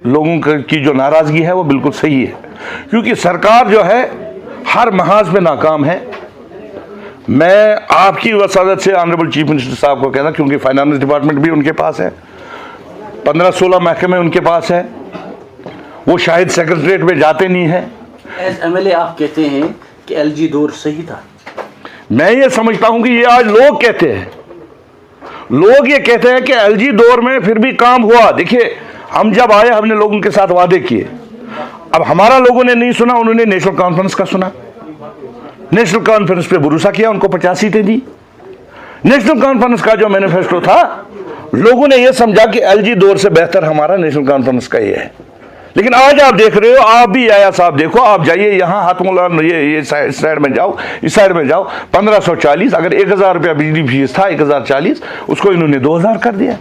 लोगों की जो नाराजगी है वो बिल्कुल सही है, क्योंकि सरकार जो है हर महाज में नाकाम है। मैं आपकी वसादत से ऑनरेबल चीफ मिनिस्टर साहब को कहना, क्योंकि फाइनेंस डिपार्टमेंट भी उनके पास है, 15-16 महकमे उनके पास है, वो शायद सेक्रेटरीट में जाते नहीं है। एज एमएलए आप कहते हैं कि एलजी दौर सही था। मैं ये समझता हूं कि ये आज लोग कहते हैं, लोग ये कहते हैं कि एलजी दौर में फिर भी काम हुआ। देखिए, हम जब आए हमने लोगों के साथ वादे किए, अब हमारा लोगों ने नहीं सुना, उन्होंने नेशनल कॉन्फ्रेंस का सुना, नेशनल कॉन्फ्रेंस पे भरोसा किया, उनको 50 सीटें दी। नेशनल कॉन्फ्रेंस का जो मैनिफेस्टो था, लोगों ने यह समझा कि एलजी दौर से बेहतर हमारा नेशनल कॉन्फ्रेंस का ये है। लेकिन आज आप देख रहे हो, आप भी आया साहब देखो, आप जाइए यहाँ हाथमोला, ये साइड में जाओ, इस साइड में जाओ, 1540, अगर 1000 रुपया बिजली फीस था 1040, उसको इन्होंने 2000 कर दिया।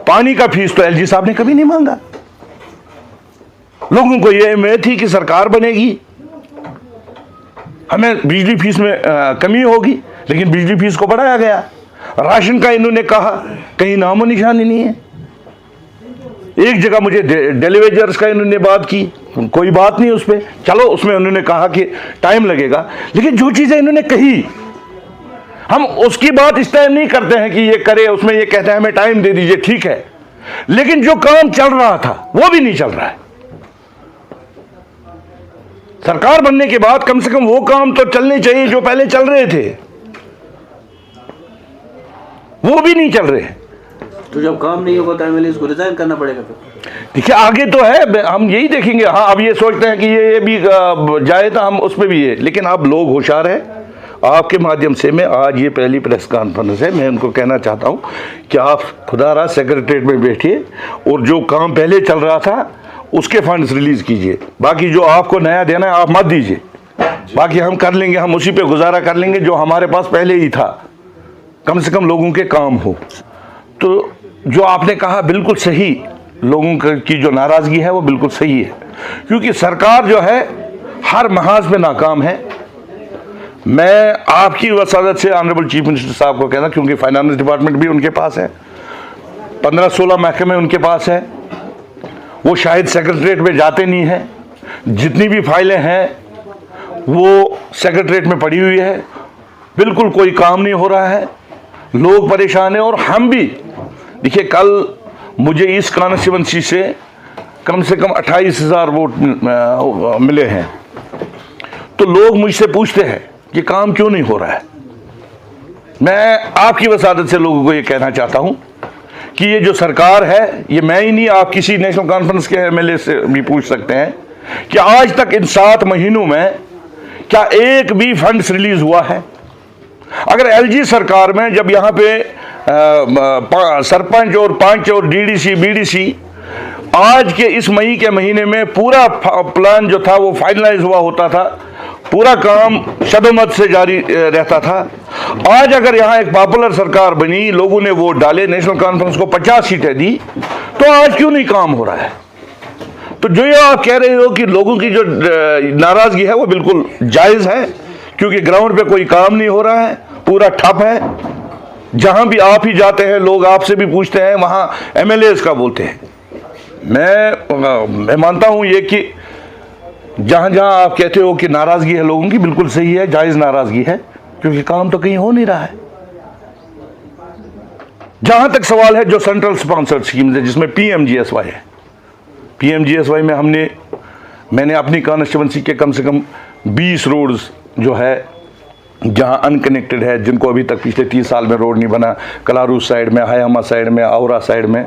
पानी का फीस तो एलजी साहब ने कभी नहीं मांगा। लोगों को यह उम्मीद थी कि सरकार बनेगी, हमें बिजली फीस में कमी होगी, लेकिन बिजली फीस को बढ़ाया गया। राशन का इन्होंने कहा, कहीं नामो निशानी नहीं है। एक जगह मुझे डेलीवेजर्स का इन्होंने बात की, कोई बात नहीं उस पर, चलो उसमें उन्होंने कहा कि टाइम लगेगा, लेकिन जो चीजें इन्होंने कही हम उसकी बात इस टाइम नहीं करते हैं कि ये करे, उसमें ये कहते हैं हमें टाइम दे दीजिए, ठीक है, लेकिन जो काम चल रहा था वो भी नहीं चल रहा है। सरकार बनने के बाद कम से कम वो काम तो चलने चाहिए जो पहले चल रहे थे, वो भी नहीं चल रहे। तो जब काम नहीं होगा तो एमएलए को रिजाइन करना पड़ेगा। देखिए आगे तो है, हम यही देखेंगे। हाँ, अब ये सोचते हैं कि ये भी जाए तो हम उस पर भी है, लेकिन आप लोग होशियार हैं। आपके माध्यम से मैं आज ये पहली प्रेस कॉन्फ्रेंस है, मैं उनको कहना चाहता हूँ कि आप खुदारा सेक्रेटरीट में बैठिए और जो काम पहले चल रहा था उसके फंड्स रिलीज कीजिए। बाकी जो आपको नया देना है आप मत दीजिए, बाकी हम कर लेंगे, हम उसी पे गुजारा कर लेंगे जो हमारे पास पहले ही था, कम से कम लोगों के काम हो। तो जो आपने कहा बिल्कुल सही, लोगों की जो नाराजगी है वो बिल्कुल सही है, क्योंकि सरकार जो है हर महाज में नाकाम है। मैं आपकी वसादत से ऑनरेबल चीफ मिनिस्टर साहब को कहना, क्योंकि फाइनेंस डिपार्टमेंट भी उनके पास है, 15-16 महकमे उनके पास है, वो शायद सेक्रेटरीट में जाते नहीं हैं। जितनी भी फाइलें हैं वो सेक्रेटरीट में पड़ी हुई है, बिल्कुल कोई काम नहीं हो रहा है, लोग परेशान हैं। और हम भी देखिए, कल मुझे इस कॉन्स्टिट्यूंसी से कम 28,000 वोट मिले हैं, तो लोग मुझसे पूछते हैं कि काम क्यों नहीं हो रहा है। मैं आपकी वसादत से लोगों को ये कहना चाहता हूं कि ये जो सरकार है, ये मैं ही नहीं, आप किसी नेशनल कॉन्फ्रेंस के एमएलए से भी पूछ सकते हैं कि आज तक इन 7 महीनों में क्या एक भी फंड्स रिलीज हुआ है। अगर एलजी सरकार में जब यहाँ पे सरपंच और पंच और डीडीसी बीडीसी आज के इस मई के महीने में पूरा प्लान जो था वो फाइनलाइज हुआ होता था, पूरा काम शदोमत से जारी रहता था। आज अगर यहाँ एक पॉपुलर सरकार बनी, लोगों ने वोट डाले, नेशनल कॉन्फ्रेंस को 50 सीटें दी, तो आज क्यों नहीं काम हो रहा है। तो जो ये आप कह रहे हो कि लोगों की जो नाराजगी है वो बिल्कुल जायज है, क्योंकि ग्राउंड पे कोई काम नहीं हो रहा है, पूरा ठप है। जहां भी आप ही जाते हैं, लोग आपसे भी पूछते हैं, वहां एमएलए का बोलते हैं। मैं मानता हूं ये कि जहां जहां आप कहते हो कि नाराजगी है लोगों की, बिल्कुल सही है, जायज नाराजगी है, क्योंकि काम तो कहीं हो नहीं रहा है। जहां तक सवाल है जो सेंट्रल स्पॉन्सर्ड स्कीम्स है, जिसमें पीएमजीएसवाई है, पीएमजीएसवाई में मैंने अपनी कॉन्स्टिट्यूंसी के कम से कम 20 रोड्स जो है जहां अनकनेक्टेड है, जिनको अभी तक पिछले 30 साल में रोड नहीं बना, कलारू साइड में, हायामा साइड में, औरा साइड में,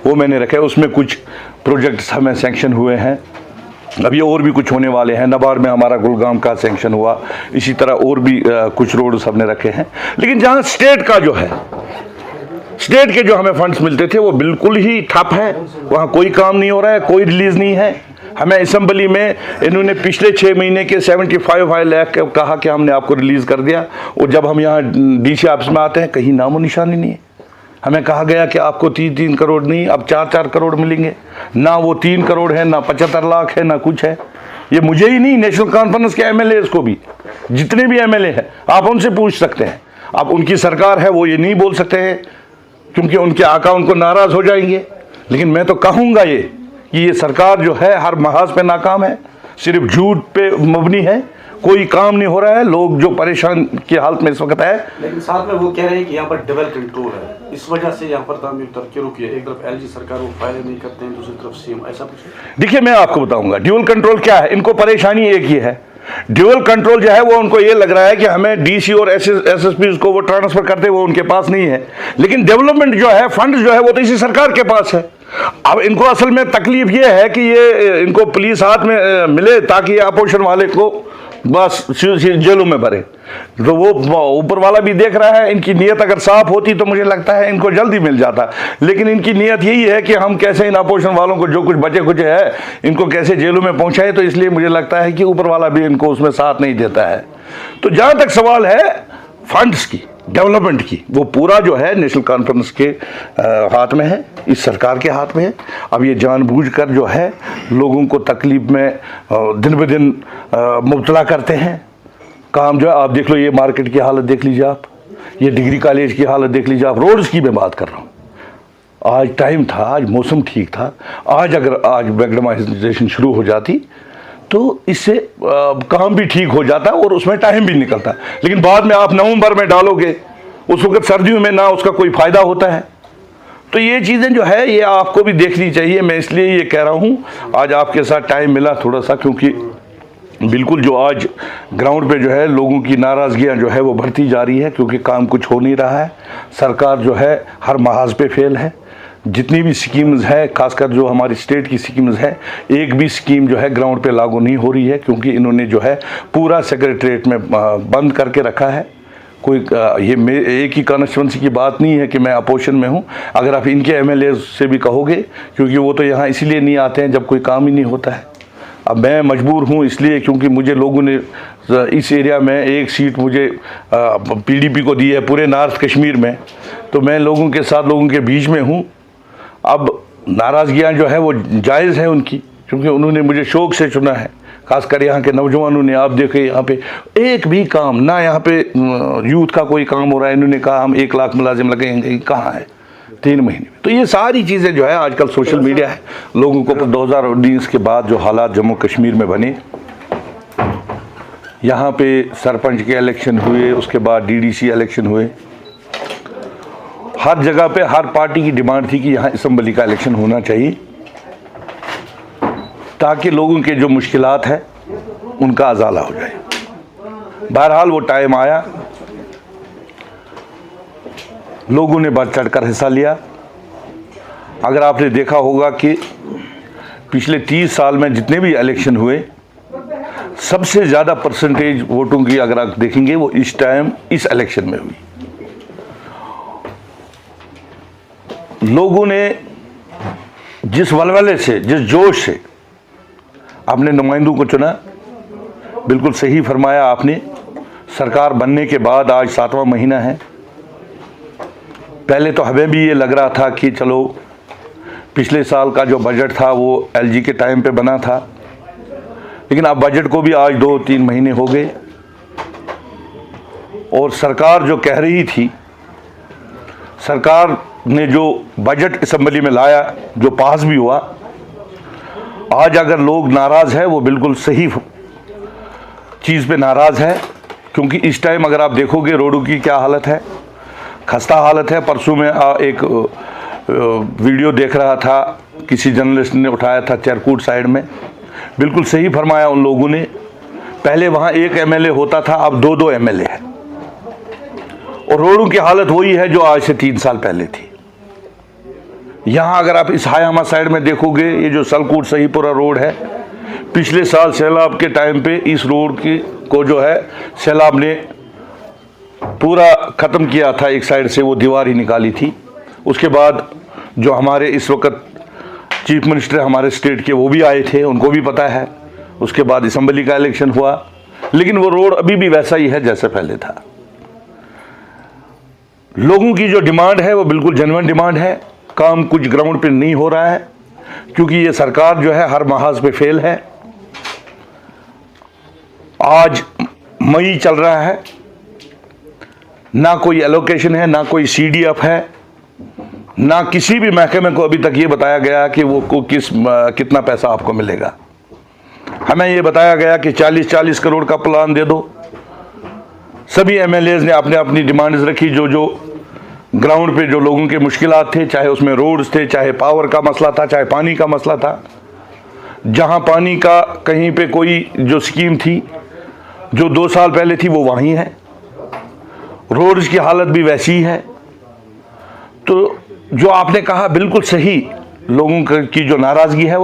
वो मैंने रखे। उसमें कुछ प्रोजेक्ट्स हमें सैंक्शन हुए हैं, अभी और भी कुछ होने वाले हैं। नबार में हमारा गुलगाम का सैंक्शन हुआ, इसी तरह और भी कुछ रोड्स हमने रखे हैं। लेकिन जहां स्टेट का जो है, स्टेट के जो हमें फंड्स मिलते थे वो बिल्कुल ही ठप है, वहाँ कोई काम नहीं हो रहा है, कोई रिलीज नहीं है। हमें असेंबली में इन्होंने पिछले 6 महीने के 75 लाख कहा कि हमने आपको रिलीज कर दिया, और जब हम यहाँ डीसी ऑफिस में आते हैं कहीं नामो निशानी नहीं है। हमें कहा गया कि आपको 3-3 करोड़ नहीं, अब 4-4 करोड़ मिलेंगे, ना वो 3 करोड़ है, ना 75 लाख है, ना कुछ है। ये मुझे ही नहीं, नेशनल कॉन्फ्रेंस के एमएलए को भी, जितने भी एमएलए हैं आप उनसे पूछ सकते हैं। आप उनकी सरकार है, वो ये नहीं बोल सकते हैं क्योंकि उनके आका उनको नाराज हो जाएंगे। लेकिन मैं तो कहूँगा ये कि ये सरकार जो है हर महाज पे नाकाम है, सिर्फ झूठ पे मबनी है, कोई काम नहीं हो रहा है, लोग जो परेशान की हालत में इस वक्त है। लेकिन साथ में वो कह रहे हैं कि यहाँ पर डबल कंट्रोल है, इस वजह से यहाँ पर तामीर तरक्की रुकी है। एक तरफ एलजी सरकार वो फायदे नहीं करते हैं, दूसरी तरफ सीएम, ऐसा कुछ। देखिए मैं आपको बताऊंगा ड्यूअल कंट्रोल क्या है। इनको परेशानी एक ही है, ड्यूअल कंट्रोल जो है वो उनको ये लग रहा है कि हमें डीसी और एसएसपी को वो ट्रांसफर करते वो उनके पास नहीं है, लेकिन डेवलपमेंट जो है, फंड जो है वो तो इसी सरकार के पास है। अब इनको असल में तकलीफ ये है कि ये इनको पुलिस हाथ में मिले ताकि अपोजिशन वाले को बस जेलों में भरे। तो वो ऊपर वाला भी देख रहा है, इनकी नीयत अगर साफ होती तो मुझे लगता है इनको जल्दी मिल जाता, लेकिन इनकी नीयत यही है कि हम कैसे इन अपोजिशन वालों को जो कुछ बचे कुछ है इनको कैसे जेलों में पहुंचाए। तो इसलिए मुझे लगता है कि ऊपर वाला भी इनको उसमें साथ नहीं देता है। तो जहां तक सवाल है फंड्स की, डेवलपमेंट की, वो पूरा जो है नेशनल कॉन्फ्रेंस के हाथ में है, इस सरकार के हाथ में है। अब ये जानबूझकर जो है लोगों को तकलीफ में दिन ब दिन मुब्तला करते हैं। काम जो है आप देख लो, ये मार्केट की हालत देख लीजिए आप, ये डिग्री कॉलेज की हालत देख लीजिए आप, रोड्स की मैं बात कर रहा हूँ। आज टाइम था, आज मौसम ठीक था, आज मैग्नेटाइजेशन शुरू हो जाती तो इससे काम भी ठीक हो जाता और उसमें टाइम भी निकलता। लेकिन बाद में आप नवंबर में डालोगे, उस वक्त सर्दियों में ना उसका कोई फ़ायदा होता है। तो ये चीज़ें जो है ये आपको भी देखनी चाहिए। मैं इसलिए ये कह रहा हूँ आज आपके साथ टाइम मिला थोड़ा सा, क्योंकि बिल्कुल जो आज ग्राउंड पे जो है लोगों की नाराज़गियाँ जो है वो बढ़ती जा रही है, क्योंकि काम कुछ हो नहीं रहा है। सरकार जो है हर महाज पे फेल है। जितनी भी स्कीम्स है, खासकर जो हमारी स्टेट की स्कीम्स है, एक भी स्कीम जो है ग्राउंड पे लागू नहीं हो रही है, क्योंकि इन्होंने जो है पूरा सेक्रेटरीट में बंद करके रखा है। कोई ये एक ही कॉन्स्टिट्यूंसी की बात नहीं है कि मैं अपोजिशन में हूँ। अगर आप इनके एमएलए से भी कहोगे, क्योंकि वो तो यहाँ इसीलिए नहीं आते हैं जब कोई काम ही नहीं होता है। अब मैं मजबूर हूँ इसलिए क्योंकि मुझे लोगों ने इस एरिया में एक सीट मुझे पीडीपी को दी है पूरे नॉर्थ कश्मीर में, तो मैं लोगों के साथ, लोगों के बीच में हूँ। अब नाराज़गियाँ जो है वो जायज़ है उनकी, क्योंकि उन्होंने मुझे शौक़ से चुना है। खासकर यहाँ के नौजवानों ने, आप देखें यहाँ पे एक भी काम ना, यहाँ पे यूथ का कोई काम हो रहा है। इन्होंने कहा हम 1 लाख मुलाजिम लगेंगे, कहाँ है 3 महीने में। तो ये सारी चीज़ें जो है आजकल सोशल मीडिया है, लोगों को 2019 के बाद जो हालात जम्मू कश्मीर में बने, यहाँ पे सरपंच के इलेक्शन हुए, उसके बाद डीडीसी इलेक्शन हुए, हर जगह पे हर पार्टी की डिमांड थी कि यहाँ असम्बली का इलेक्शन होना चाहिए, ताकि लोगों के जो मुश्किलात है उनका अजाला हो जाए। बहरहाल वो टाइम आया, लोगों ने बढ़ चढ़ कर हिस्सा लिया। अगर आपने देखा होगा कि पिछले 30 साल में जितने भी इलेक्शन हुए, सबसे ज़्यादा परसेंटेज वोटों की अगर आप देखेंगे वो इस टाइम इस इलेक्शन में हुई। लोगों ने जिस वलवले से, जिस जोश से अपने नुमाइंदों को चुना, बिल्कुल सही फरमाया आपने। सरकार बनने के बाद आज 7वां महीना है। पहले तो हमें भी ये लग रहा था कि चलो पिछले साल का जो बजट था वो एलजी के टाइम पे बना था, लेकिन अब बजट को भी आज 2-3 महीने हो गए और सरकार जो कह रही थी, सरकार ने जो बजट असेंबली में लाया, जो पास भी हुआ, आज अगर लोग नाराज़ है वो बिल्कुल सही चीज़ पे नाराज़ है। क्योंकि इस टाइम अगर आप देखोगे रोडों की क्या हालत है, खस्ता हालत है। परसों में एक वीडियो देख रहा था, किसी जर्नलिस्ट ने उठाया था चिरकुट साइड में, बिल्कुल सही फरमाया उन लोगों ने। पहले वहाँ 1 एमएलए होता था, अब 2-2 एमएलए है, और रोडों की हालत वही है जो आज से 3 साल पहले थी। यहाँ अगर आप इस हायामा साइड में देखोगे, ये जो सलकूट सहीपुरा रोड है, पिछले साल सैलाब के टाइम पे इस रोड को जो है सैलाब ने पूरा ख़त्म किया था। एक साइड से वो दीवार ही निकाली थी। उसके बाद जो हमारे इस वक्त चीफ मिनिस्टर हमारे स्टेट के, वो भी आए थे, उनको भी पता है। उसके बाद असम्बली का इलेक्शन हुआ, लेकिन वो रोड अभी भी वैसा ही है जैसे पहले था। लोगों की जो डिमांड है वो बिल्कुल जेन्युइन डिमांड है। काम कुछ ग्राउंड पे नहीं हो रहा है, क्योंकि ये सरकार जो है हर महाज पे फेल है। आज मई चल रहा है, ना कोई एलोकेशन है, ना कोई सीडीएफ है। ना किसी भी महकमे को अभी तक ये बताया गया कि वो को कितना पैसा आपको मिलेगा। हमें ये बताया गया कि 40-40 करोड़ का प्लान दे दो। सभी एमएलएज ने अपने अपनी डिमांड्स रखी, जो जो ग्राउंड पे जो लोगों के मुश्किलात थे, चाहे उसमें रोड्स थे, चाहे पावर का मसला था, चाहे पानी का मसला था। जहां पानी का कहीं पे कोई जो स्कीम थी जो 2 साल पहले थी वो वहीं है, रोड्स की हालत भी वैसी ही है। तो जो आपने कहा बिल्कुल सही, लोगों की जो नाराज़गी है वो